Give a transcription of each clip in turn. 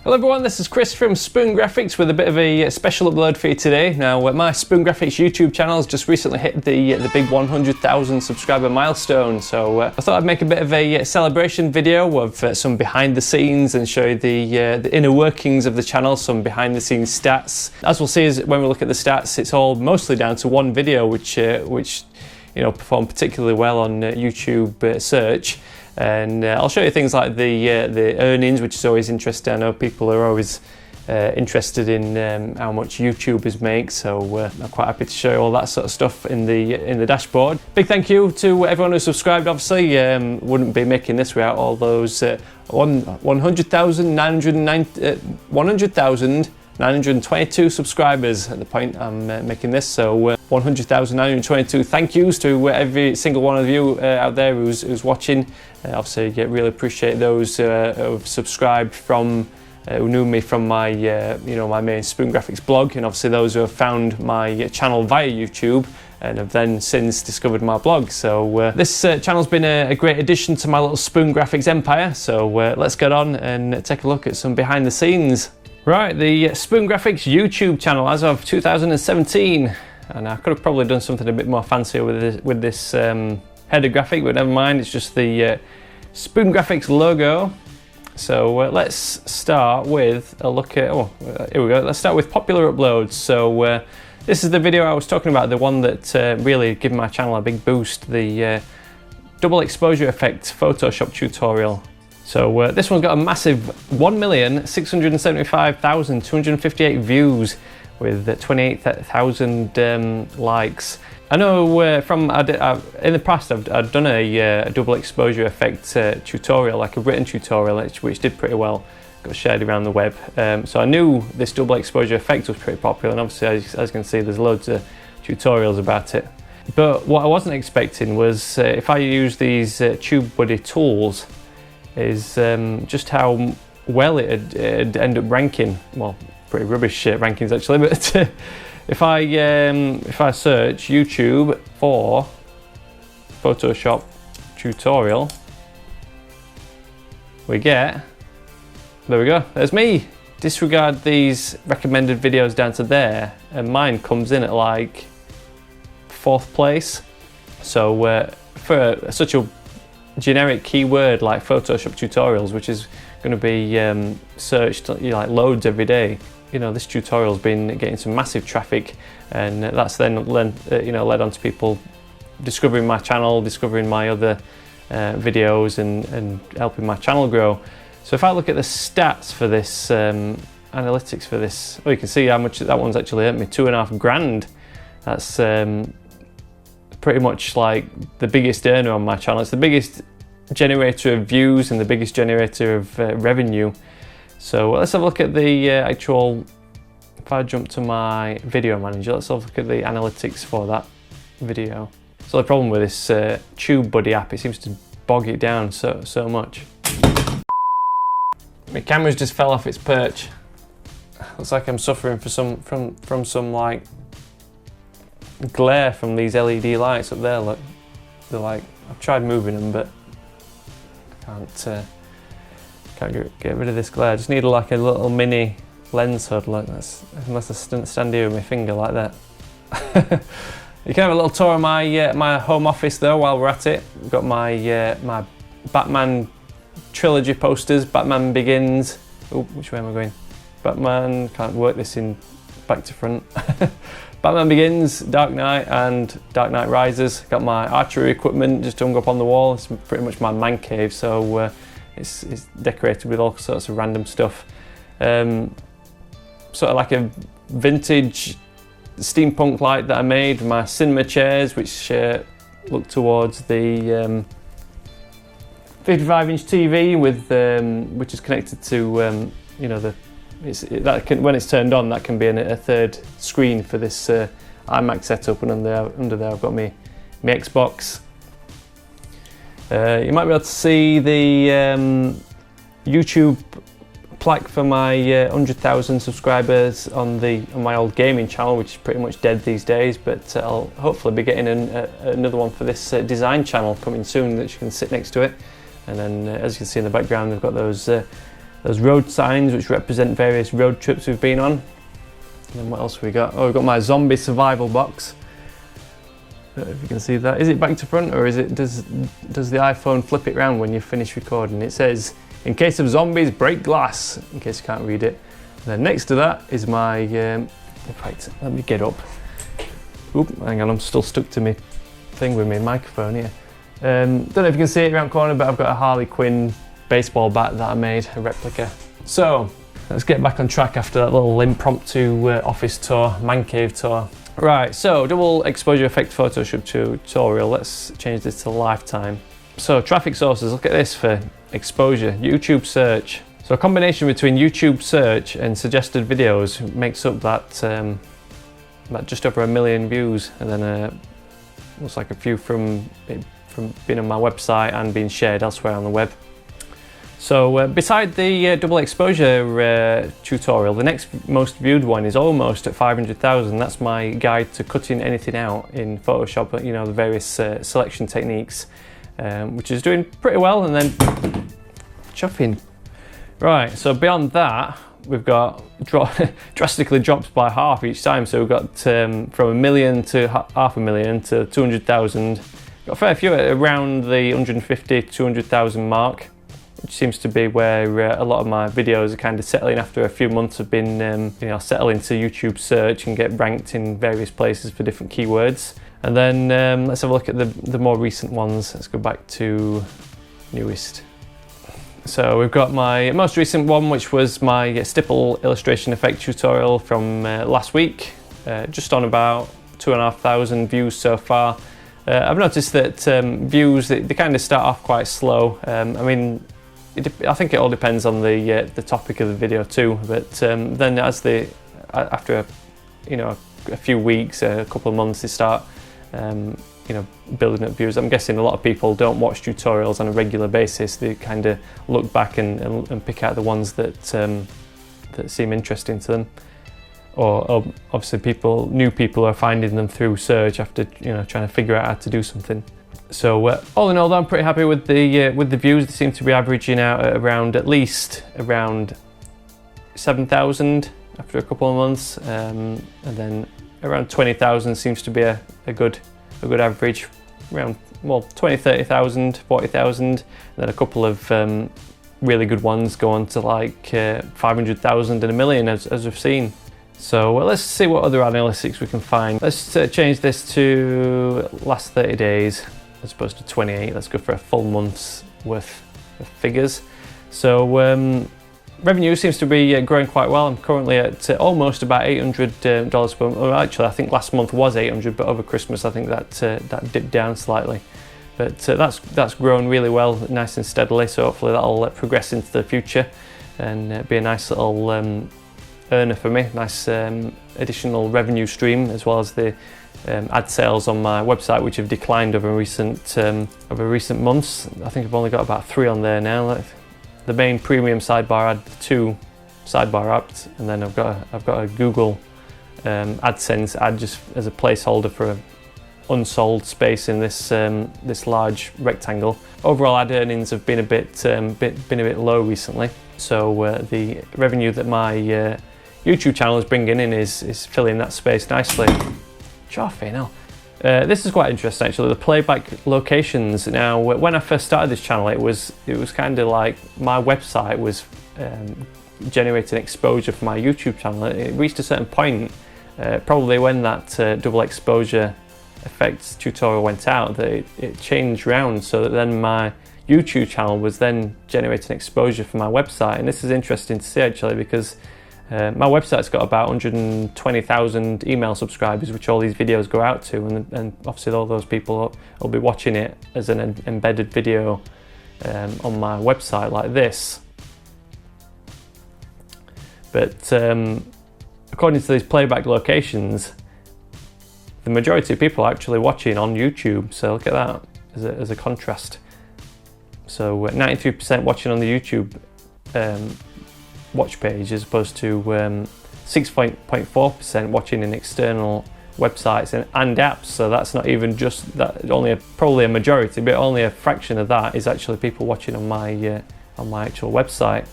Hello everyone, this is Chris from Spoon Graphics with a bit of a special upload for you today. Now, my Spoon Graphics YouTube channel has just recently hit the big 100,000 subscriber milestone, so I thought I'd make a bit of a celebration video of some behind the scenes and show you the inner workings of the channel, some behind the scenes stats. As we'll see when we look at the stats, it's all mostly down to one video which you know, performed particularly well on YouTube search. And I'll show you things like the earnings, which is always interesting. I know people are always interested in how much YouTubers make, so I'm quite happy to show you all that sort of stuff in the dashboard. Big thank you to everyone who subscribed. Obviously, wouldn't be making this without all those 100,922 subscribers at the point I'm making this. So 100,922 thank yous to every single one of you out there who's watching. Obviously, really appreciate those who've subscribed from who knew me from my you know, my main Spoon Graphics blog, and obviously those who have found my channel via YouTube and have then since discovered my blog. So this channel's been a great addition to my little Spoon Graphics empire. So let's get on and take a look at some behind the scenes. Right, the Spoon Graphics YouTube channel as of 2017, and I could have probably done something a bit more fancier with this header graphic, but never mind, it's just the Spoon Graphics logo. So let's start with a look at, here we go, let's start with popular uploads. So this is the video I was talking about, the one that really gave my channel a big boost, the double exposure effect Photoshop tutorial. So this one's got a massive 1,675,258 views with 28,000 likes. I know in the past I've done a double exposure effect tutorial, like a written tutorial, which did pretty well, got shared around the web. So I knew this double exposure effect was pretty popular, and obviously as you can see there's loads of tutorials about it. But what I wasn't expecting was if I use these TubeBuddy tools, is just how well it'd end up ranking. Well, pretty rubbish rankings actually, but if I search YouTube for Photoshop tutorial, there we go, there's me. Disregard these recommended videos down to there, and mine comes in at like 4th place. So for such a generic keyword like Photoshop tutorials, which is going to be searched, you know, like loads every day, you know, this tutorial's been getting some massive traffic, and that's then you know, led on to people discovering my channel, discovering my other videos, and helping my channel grow. So if I look at the stats for this, analytics for this, you can see how much that one's actually earned me, 2.5 grand. That's pretty much like the biggest earner on my channel. It's the biggest generator of views and the biggest generator of revenue. So let's have a look at the actual, if I jump to my video manager, let's have a look at the analytics for that video. So the problem with this TubeBuddy app, it seems to bog it down so much. My camera's just fell off its perch. Looks like I'm suffering from some like glare from these LED lights up there. Look, they're like, I've tried moving them, but I can't get rid of this glare. I just need like a little mini lens hood like this, unless I stand here with my finger like that. You can have a little tour of my my home office though while we're at it. We've got my my Batman trilogy posters, Batman Begins. Oh, which way am I going? Batman, can't work this in back to front. Batman Begins, Dark Knight, and Dark Knight Rises. Got my archery equipment just hung up on the wall. It's pretty much my man cave, so it's decorated with all sorts of random stuff. Sort of like a vintage steampunk light that I made. My cinema chairs, which look towards the 55-inch TV with which is connected to you know, when it's turned on, that can be a third screen for this iMac setup, and under there I've got my Xbox. You might be able to see the YouTube plaque for my 100,000 subscribers on my old gaming channel, which is pretty much dead these days, but I'll hopefully be getting another one for this design channel coming soon that you can sit next to it. And then as you can see in the background, they've got those Those road signs which represent various road trips we've been on. And then what else have we got? Oh, we've got my zombie survival box. I don't know if you can see that. Is it back to front, or is it does the iPhone flip it around when you finish recording? It says, in case of zombies, break glass, in case you can't read it. And then next to that is my, in fact, let me get up. Oop, hang on, I'm still stuck to my thing with my microphone here. Don't know if you can see it around the corner, but I've got a Harley Quinn baseball bat that I made, a replica. So, let's get back on track after that little impromptu office tour, man cave tour. Right, so double exposure effect Photoshop tutorial. Let's change this to lifetime. So traffic sources, look at this for exposure. YouTube search. So a combination between YouTube search and suggested videos makes up that, just over 1 million views, and then looks like a few from being on my website and being shared elsewhere on the web. So beside the double exposure tutorial, the next most viewed one is almost at 500,000. That's my guide to cutting anything out in Photoshop, you know, the various selection techniques, which is doing pretty well. And then chuffing. Right, so beyond that, we've got drastically drops by half each time. So we've got from 1 million to 500,000 to 200,000. Got a fair few at around the 150, 200,000 mark, which seems to be where a lot of my videos are kind of settling after a few months of been, you know, settle into YouTube search and get ranked in various places for different keywords. And then let's have a look at the more recent ones. Let's go back to newest. So we've got my most recent one, which was my stipple illustration effect tutorial from last week. Just on about 2,500 views so far. I've noticed that views, they kind of start off quite slow. I mean, I think it all depends on the topic of the video too. But then after a few weeks, a couple of months, they start building up views. I'm guessing a lot of people don't watch tutorials on a regular basis. They kind of look back and pick out the ones that seem interesting to them. Or obviously new people are finding them through search after trying to figure out how to do something. So all in all, I'm pretty happy with the views. They seem to be averaging out at at least around 7,000 after a couple of months, and then around 20,000 seems to be a good average. Around 20, 30,000, 40,000, and then a couple of really good ones go on to like 500,000 and 1 million, as we've seen. So let's see what other analytics we can find. Let's change this to last 30 days as opposed to 28. Let's go for a full month's worth of figures. So revenue seems to be growing quite well. I'm currently at almost about $800 per month. Well, actually, I think last month was 800, but over Christmas I think that dipped down slightly. But that's grown really well, nice and steadily. So hopefully that'll progress into the future and be a nice little earner for me, nice additional revenue stream, as well as the ad sales on my website, which have declined over recent months. I think I've only got about 3 on there now. The main premium sidebar ad, 2 sidebar ads, and then I've got a Google AdSense ad just as a placeholder for a unsold space in this large rectangle. Overall ad earnings have been a bit low recently, so the revenue that my YouTube channel is bringing in is filling that space nicely. Choffy, no. This is quite interesting actually, the playback locations. Now, when I first started this channel, it was kind of like my website was generating exposure for my YouTube channel. It reached a certain point, probably when that double exposure effects tutorial went out, that it changed round, so that then my YouTube channel was then generating exposure for my website. And this is interesting to see actually, because my website's got about 120,000 email subscribers, which all these videos go out to, and obviously all those people will be watching it as an embedded video on my website like this. But according to these playback locations, the majority of people are actually watching on YouTube. So look at that as a contrast. So 93% watching on the YouTube watch page, as opposed to 6.4% watching in external websites and apps. So that's not even just that, probably a majority, but only a fraction of that is actually people watching on my actual website.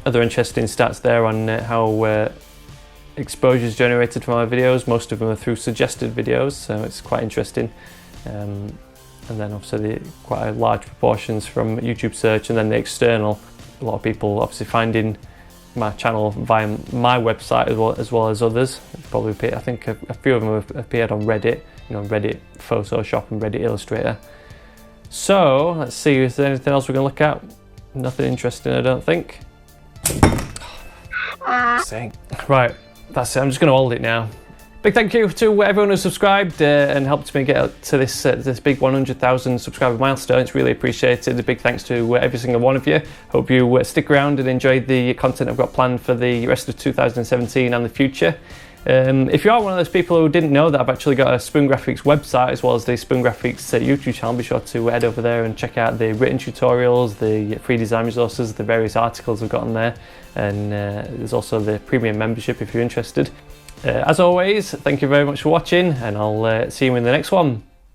other interesting stats there on how exposure is generated from my videos. Most of them are through suggested videos, so it's quite interesting. And then obviously quite a large proportions from YouTube search, and then the external. A lot of people obviously finding my channel via my website as well as others. Probably I think a few of them have appeared on Reddit, Reddit Photoshop and Reddit Illustrator. So let's see if there's anything else we're going to look at. Nothing interesting, I don't think. Right, that's it. I'm just going to hold it now. Big thank you to everyone who subscribed and helped me get to this big 100,000 subscriber milestone. It's really appreciated. A big thanks to every single one of you. Hope you stick around and enjoyed the content I've got planned for the rest of 2017 and the future. If you are one of those people who didn't know that I've actually got a Spoon Graphics website as well as the Spoon Graphics YouTube channel, be sure to head over there and check out the written tutorials, the free design resources, the various articles I've got on there, and there's also the premium membership if you're interested. As always, thank you very much for watching, and I'll see you in the next one.